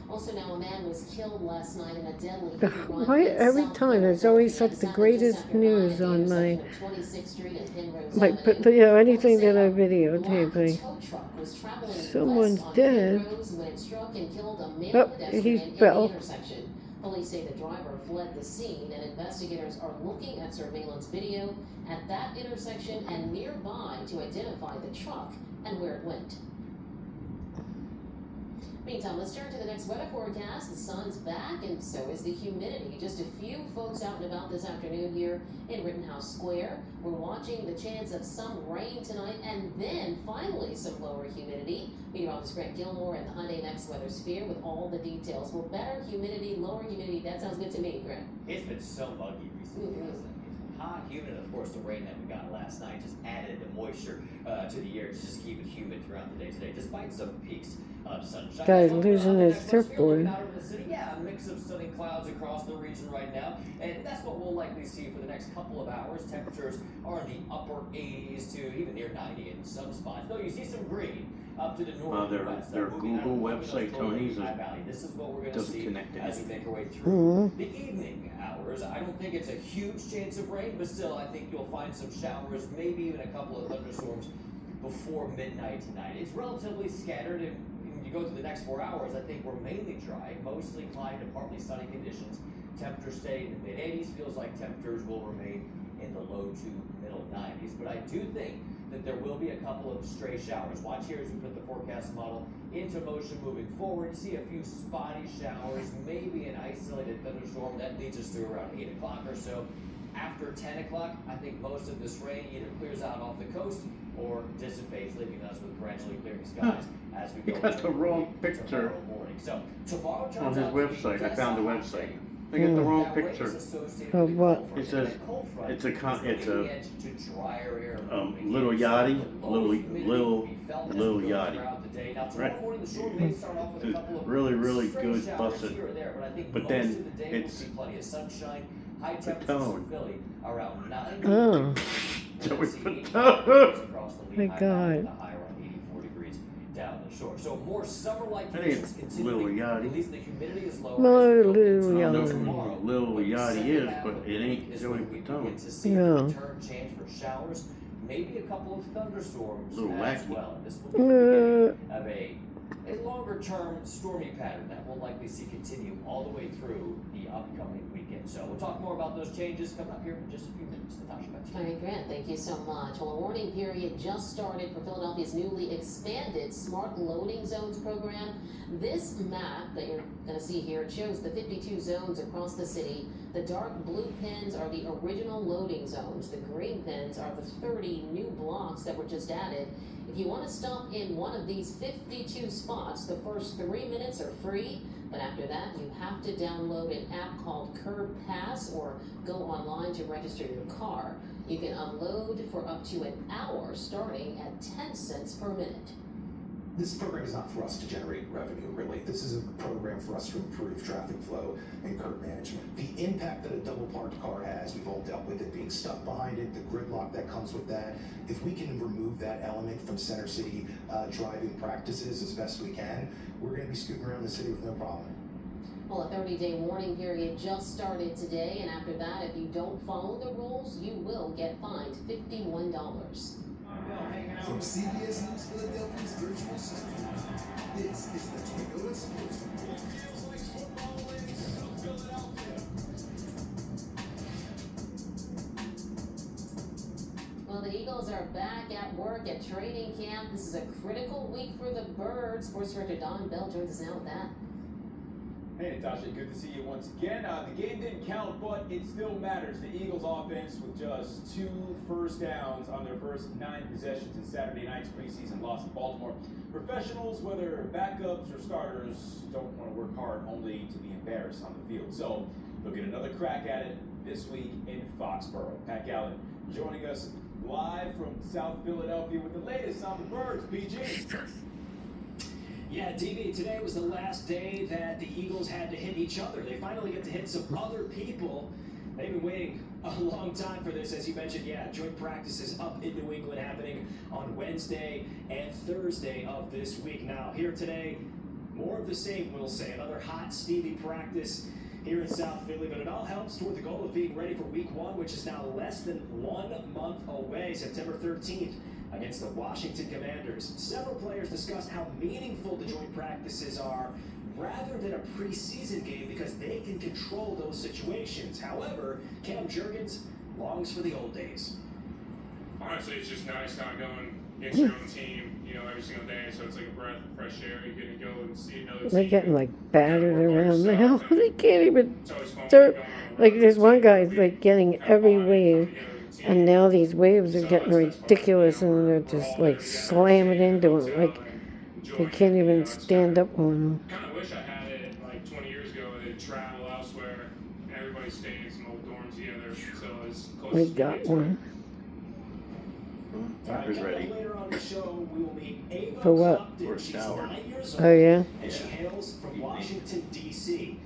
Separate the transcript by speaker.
Speaker 1: Also, now a man was killed last night in a deadly hit-and-run
Speaker 2: Why
Speaker 1: in
Speaker 2: every
Speaker 1: South
Speaker 2: time there's
Speaker 1: Philadelphia.
Speaker 2: always like
Speaker 1: This
Speaker 2: the
Speaker 1: happened just
Speaker 2: greatest
Speaker 1: after 9
Speaker 2: news
Speaker 1: at the
Speaker 2: on my,
Speaker 1: intersection of 26th Street and Penrose
Speaker 2: like,
Speaker 1: Avenue.
Speaker 2: but you know,
Speaker 1: Police
Speaker 2: anything
Speaker 1: say
Speaker 2: that I
Speaker 1: a black
Speaker 2: videotaping.
Speaker 1: tow truck was traveling
Speaker 2: Someone's
Speaker 1: west on
Speaker 2: dead.
Speaker 1: Penrose when it struck and killed a male
Speaker 2: Oh,
Speaker 1: pedestrian
Speaker 2: he
Speaker 1: in the
Speaker 2: fell.
Speaker 1: intersection. Police say the driver fled the scene, and investigators are looking at surveillance video at that intersection and nearby to identify the truck and where it went. Meantime, let's turn to the next weather forecast. The sun's back, and so is the humidity. Just a few folks out and about this afternoon here in Rittenhouse Square. We're watching the chance of some rain tonight, and then finally some lower humidity. Meteorologist Grant Gilmore and the Hyundai Next Weather Sphere with all the details. Well, better humidity, lower humidity. That sounds good to me, Grant.
Speaker 3: It's been so muggy recently, hasn't it? Hot, humid, and of course the rain that we got last night just added the moisture to the air to just keep it humid throughout the day today, despite some peaks of sunshine.
Speaker 2: Guy's losing his surfboard.
Speaker 3: Out over the city, yeah, a mix of sunny clouds across the region right now, and that's what we'll likely see for the next couple of hours. Temperatures are in the upper 80s to even near 90 in some spots. Though you see some green up to the north and west.
Speaker 4: Their Google website, Tony's,
Speaker 3: this is what we're going to
Speaker 4: doesn't
Speaker 3: see
Speaker 4: connect to
Speaker 3: as we
Speaker 4: anything.
Speaker 3: make our way through the evening hours. I don't think it's a huge chance of rain, but still, I think you'll find some showers, maybe even a couple of thunderstorms before midnight tonight. It's relatively scattered, and when you go through the next 4 hours, I think we're mainly dry, mostly cloudy to partly sunny conditions. Temperatures stay in the mid-80s. Feels like temperatures will remain in the low to middle 90s. But I do think that there will be a couple of stray showers. Watch here as we put the forecast model into motion moving forward. See a few spotty showers, maybe an isolated thunderstorm that leads us through around 8 o'clock or so. After 10 o'clock, I think most of this rain either clears out off the coast or dissipates, leaving us with gradually clearing skies as we go.
Speaker 4: You got the wrong picture
Speaker 3: tomorrow morning. So tomorrow
Speaker 4: on his website. I found the website. I got the
Speaker 2: Hmm.
Speaker 4: wrong picture.
Speaker 2: Of what?
Speaker 4: It says it's a little yachty, little yachty. Right. It's really good busted. But then it's Patone.
Speaker 2: Oh,
Speaker 3: Joey
Speaker 2: Patone. My God.
Speaker 3: Down the shore. So more summer-like
Speaker 4: Hey,
Speaker 3: conditions
Speaker 4: Lil
Speaker 3: continuing.
Speaker 4: Yachty.
Speaker 3: At least the humidity is lower.
Speaker 2: Lil
Speaker 3: as we go into
Speaker 4: I don't know
Speaker 2: Yachty.
Speaker 4: who Lil Yachty is, but it ain't
Speaker 3: is
Speaker 4: Joey
Speaker 3: when we begin
Speaker 4: Patone.
Speaker 3: to see
Speaker 2: No.
Speaker 3: a return chance for showers, maybe a couple of thunderstorms
Speaker 4: Little
Speaker 3: as
Speaker 4: wacky.
Speaker 3: well. This will be the beginning of a longer-term stormy pattern that we'll likely see continue all the way through the upcoming weekend. So we'll talk more about those changes coming up here in just a few minutes. Natasha, back to you.
Speaker 1: All right, Grant, thank you so much. Well, a warning period just started for Philadelphia's newly expanded Smart Loading Zones program. This map that you're going to see here, it shows the 52 zones across the city. The dark blue pins are the original loading zones. The green pins are the 30 new blocks that were just added. If you want to stop in one of these 52 spots, the first 3 minutes are free. But after that, you have to download an app called Curb Pass or go online to register your car. You can unload for up to an hour starting at 10 cents per minute.
Speaker 5: This program is not for us to generate revenue, really. This is a program for us to improve traffic flow and curb management. The impact that a double parked car has, we've all dealt with it being stuck behind it, the gridlock that comes with that. If we can remove that element from Center City driving practices as best we can, we're going to be scooting around the city with no problem.
Speaker 1: Well, a 30-day warning period just started today, and after that, if you don't follow the rules, you will get fined $51.
Speaker 6: From CBS News Philadelphia's virtual studios, this is the Toyota Sports Report.
Speaker 1: Well, the Eagles are back at work at training camp. This is a critical week for the Birds. Sports director Don Bell joins us now with that.
Speaker 7: Hey Natasha, good to see you once again. The game didn't count, but it still matters. The Eagles offense with just 2 first downs on their first 9 possessions in Saturday night's preseason loss in Baltimore. Professionals, whether backups or starters, don't want to work hard only to be embarrassed on the field. So they'll get another crack at it this week in Foxborough. Pat Gallen joining us live from South Philadelphia with the latest on the Birds. PG.
Speaker 8: Yeah, DB, today was the last day that the Eagles had to hit each other. They finally get to hit some other people. They've been waiting a long time for this, as you mentioned. Yeah, joint practices up in New England happening on Wednesday and Thursday of this week. Now, here today, More of the same, we'll say. Another hot, steamy practice here in South Philly, but it all helps toward the goal of being ready for week 1, which is now less than 1 month away, September 13th, against the Washington Commanders. Several players discussed how meaningful the joint practices are rather than a preseason game because they can control those situations. However, Cam Jurgens longs for the old days.
Speaker 9: Honestly, it's just nice not going against your own team, you know, every single day. So it's like a breath of fresh air. You're going to go and see another team.
Speaker 2: They're getting like battered around now.
Speaker 9: Stuff.
Speaker 2: They can't even
Speaker 9: It's always fun
Speaker 2: start.
Speaker 9: going on
Speaker 2: Like
Speaker 9: with
Speaker 2: there's
Speaker 9: the
Speaker 2: one
Speaker 9: team,
Speaker 2: guy's
Speaker 9: we
Speaker 2: like getting
Speaker 9: have
Speaker 2: every
Speaker 9: bonding,
Speaker 2: wave,
Speaker 9: come together as a team.
Speaker 2: and now these waves are
Speaker 9: So
Speaker 2: getting
Speaker 9: that's part of it,
Speaker 2: ridiculous,
Speaker 9: you know,
Speaker 2: and they're
Speaker 9: we're
Speaker 2: just
Speaker 9: all there
Speaker 2: like
Speaker 9: together,
Speaker 2: slamming
Speaker 9: seeing
Speaker 2: into
Speaker 9: hotel
Speaker 2: it. Like
Speaker 9: and
Speaker 2: they
Speaker 9: enjoying
Speaker 2: can't
Speaker 9: it, you know,
Speaker 2: even
Speaker 9: it's
Speaker 2: stand
Speaker 9: kinda-
Speaker 2: up on them.
Speaker 9: Kind of wish I had it like 20 years ago. They'd travel elsewhere. Everybody stayed in some old dorms together, so it's close
Speaker 2: We
Speaker 9: as you
Speaker 2: got
Speaker 9: get to
Speaker 2: one.
Speaker 4: Tucker's ready.
Speaker 8: Later on the show, we will meet Ava
Speaker 2: For what?
Speaker 8: Compton.
Speaker 4: For a
Speaker 8: She's
Speaker 4: shower.
Speaker 8: 9 years
Speaker 2: Oh
Speaker 8: old,
Speaker 2: yeah.
Speaker 8: and she hails from Washington, D.C.